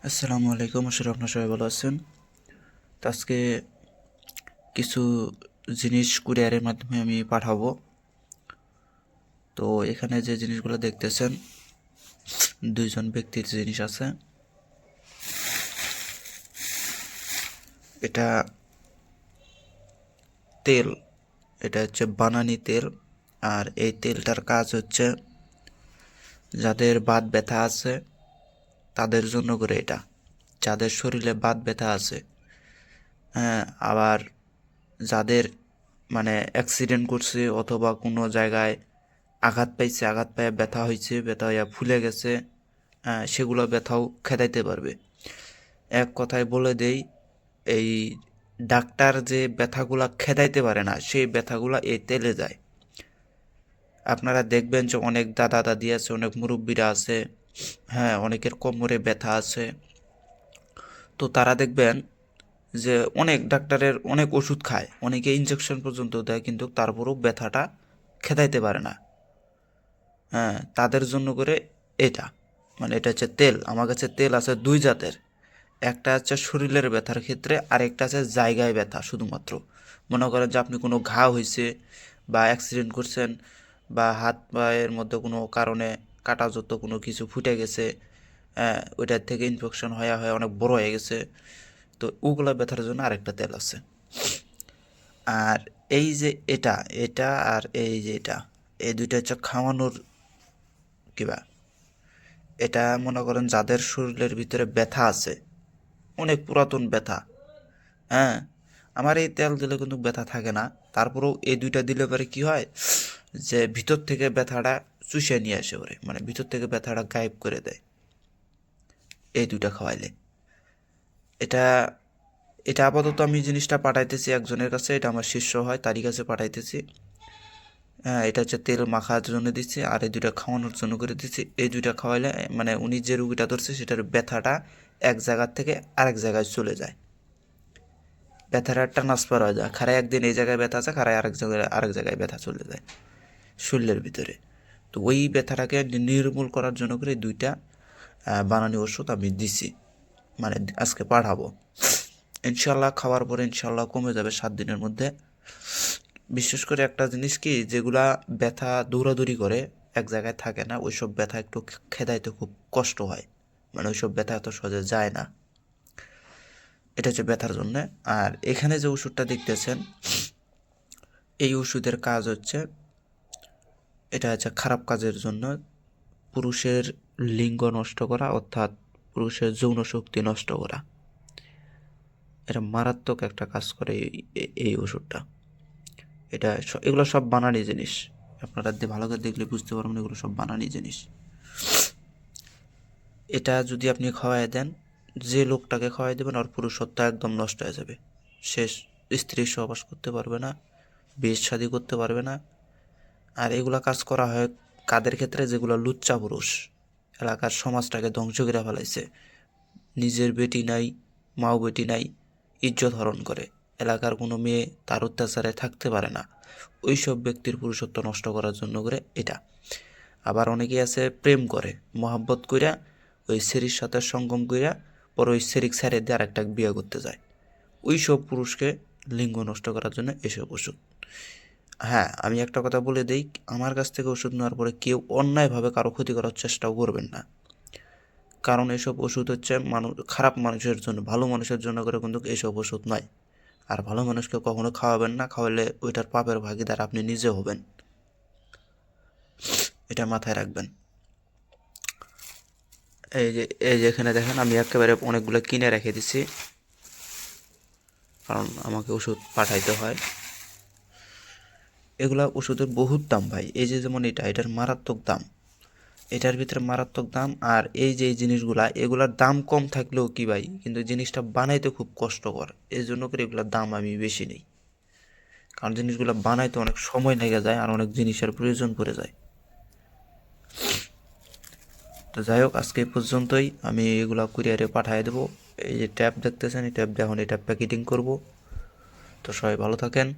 আসসালামু আলাইকুম, আসলে আপনার সবাই ভালো আছেন। তো আজকে কিছু জিনিস কুরিয়ারের মাধ্যমে আমি পাঠাবো। তো এখানে যে জিনিসগুলো দেখতেছেন, দুইজন ব্যক্তির জিনিস আছে। এটা তেল, এটা হচ্ছে বানানি তেল। আর এই তেলটার কাজ হচ্ছে যাদের বাত ব্যথা আছে তাদের জন্য করে এটা, যাদের শরীরে বাত ব্যথা আছে। হ্যাঁ, আবার যাদের মানে অ্যাক্সিডেন্ট করছে অথবা কোনো জায়গায় আঘাত পাইছে, আঘাত পায়ে ব্যথা হয়েছে, ব্যথা হইয়া ফুলে গেছে, সেগুলো ব্যথাও খেদাইতে পারবে। এক কথায় বলে দেই, এই ডাক্তার যে ব্যথাগুলা খেদাইতে পারে না সেই ব্যথাগুলা এই তেলে যায়। আপনারা দেখবেন যে অনেক দাদা দাদি আছে, অনেক মুরব্বীরা আছে, হ্যাঁ, অনেকের কোমরে ব্যথা আছে। তো তারা দেখবেন যে অনেক ডাক্তারের অনেক ওষুধ খায়, অনেকে ইঞ্জেকশন পর্যন্ত দেয়, কিন্তু তারপরেও ব্যথাটা খেদাইতে পারে না। হ্যাঁ, তাদের জন্য করে এটা, মানে এটা হচ্ছে তেল। আমার কাছে তেল আছে দুই জাতের। একটা হচ্ছে শরীরের ব্যথার ক্ষেত্রে, আর একটা আছে জায়গায় ব্যথা শুধুমাত্র। মনে করেন যে আপনি কোনো ঘা হয়েছে বা অ্যাক্সিডেন্ট করছেন, বা হাত পায়ের মধ্যে কোনো কারণে কাটাযুক্ত কোনো কিছু ফুটে গেছে, ওইটার থেকে ইনফেকশন হয়ে হয়ে অনেক বড় হয়ে গেছে। তো ওগুলো ব্যথার জন্য আরেকটা তেল আছে। আর এই যে এটা এটা আর এই যে এটা, এই দুইটা হচ্ছে খাওয়ানোর কিবা। এটা মনে করেন যাদের শরীরের ভিতরে ব্যথা আছে, অনেক পুরাতন ব্যথা, হ্যাঁ, আমার এই তেল দিলে কিন্তু ব্যথা থাকে না। তারপরেও এই দুইটা দিলে পরে কি হয়, যে ভিতর থেকে ব্যথাটা চুষে নিয়ে আসে ওরে, মানে ভিতর থেকে ব্যথাটা গায়েব করে দেয় এই দুইটা খাওয়াইলে। এটা এটা আপাতত আমি জিনিসটা পাঠাইতেছি একজনের কাছে, এটা আমার শিষ্য হয়, তারই কাছে পাঠাইতেছি। হ্যাঁ, এটা হচ্ছে তেল মাখার জন্য দিচ্ছি, আর এই দুইটা খাওয়ানোর জন্য করে দিচ্ছি। এই দুইটা খাওয়াইলে মানে উনি যে রুগীটা ধরছে সেটার ব্যথাটা এক জায়গার থেকে আরেক জায়গায় চলে যায়। ব্যথাটা ট্রান্সফার হয়ে যায়, খারায় একদিন এই জায়গায় ব্যথা আছে, খারায় আরেক জায়গায় ব্যথা চলে যায় শরীরের ভিতরে। তো ওই ব্যথাটাকে নির্মূল করার জন্য করে এই দুইটা বানানি ওষুধ আমি দিছি, মানে আজকে পাঠাবো। ইনশাল্লাহ খাওয়ার পরে ইনশাল্লাহ কমে যাবে 7 দিনের মধ্যে। বিশেষ করে একটা জিনিস কি, যেগুলা ব্যথা দৌড়াদৌড়ি করে এক জায়গায় থাকে না, ওইসব ব্যথা একটু খেদাইতে খুব কষ্ট হয়, মানে ওইসব ব্যথা এত সহজে যায় না। এটা হচ্ছে ব্যথার জন্যে। আর এখানে যে ওষুধটা দেখতেছেন, এই ওষুধের কাজ হচ্ছে, এটা হচ্ছে খারাপ কাজের জন্য, পুরুষের লিঙ্গ নষ্ট করা, অর্থাৎ পুরুষের যৌন শক্তি নষ্ট করা। এটা মারাত্মক একটা কাজ করে এই ওষুধটা। এগুলো সব বানানি জিনিস, আপনারা ভালো করে দেখলে বুঝতে পারবেন এগুলো সব বানানি জিনিস। এটা যদি আপনি খাওয়াই দেন, যে লোকটাকে খাওয়াই দেবেন ওর পুরুষত্ব একদম নষ্ট হয়ে যাবে। সে স্ত্রীর সহবাস করতে পারবে না, বিয়ে শাদী করতে পারবে না। আর এগুলা কাজ করা হয় কাদের ক্ষেত্রে, যেগুলো লুচ্চা পুরুষ, এলাকার সমাজটাকে ধ্বংস করে ফেলাইছে, নিজের বেটি নাই, মাও বেটি নাই, ইজ্জত হরণ করে, এলাকার কোনো মেয়ে তার অত্যাচারে থাকতে পারে না। ওই সব ব্যক্তির পুরুষত্ব নষ্ট করার জন্য করে এটা। আবার অনেকেই আছে প্রেম করে, মহাব্বত কইরা ওই সেরির সাথে সঙ্গম কইরা পর ওই সেরিক ছেড়ে দিয়ে আরেকটা বিয়ে করতে যায়। ওই সব পুরুষকে লিঙ্গ নষ্ট করার জন্য এসব ওষুধ। হ্যাঁ, আমি একটা কথা বলে দিই, আমার কাছ থেকে ওষুধ নেওয়ার পরে কেউ অন্যায়ভাবে কারো ক্ষতি করার চেষ্টাও করবেন না। কারণ এসব ওষুধ হচ্ছে খারাপ মানুষের জন্য, ভালো মানুষের জন্য করে কিন্তু এইসব ওষুধ নয়। আর ভালো মানুষকে কখনো খাওয়াবেন না, খাওয়ালে ওইটার পাপের ভাগিদার আপনি নিজে হবেন, এটা মাথায় রাখবেন। এই যে এখানে দেখেন, আমি একেবারে অনেকগুলো কিনে রেখে দিছি, কারণ আমাকে ওষুধ পাঠাইতে হয়। এগুলা ওষুধের বহুত দাম ভাই। এই যে যেমন এটার মারাত্মক দাম, এটার ভিতরে মারাত্মক দাম। আর এই যে এই জিনিসগুলা, এগুলার দাম কম থাকলেও কি ভাই, কিন্তু জিনিসটা বানাইতে খুব কষ্টকর, এই জন্য করে এগুলোর দাম আমি বেশি নেই। কারণ জিনিসগুলো বানাইতে অনেক সময় লেগে যায়, আর অনেক জিনিসের প্রয়োজন পড়ে যায়। তো যাই হোক, আজকে এই পর্যন্তই। আমি এগুলা কুরিয়ারে পাঠিয়ে দেবো। এই যে ট্যাব দেখতেছেন, এই ট্যাব দিয়ে এখন এটা প্যাকেটিং করব। তো সবাই ভালো থাকেন।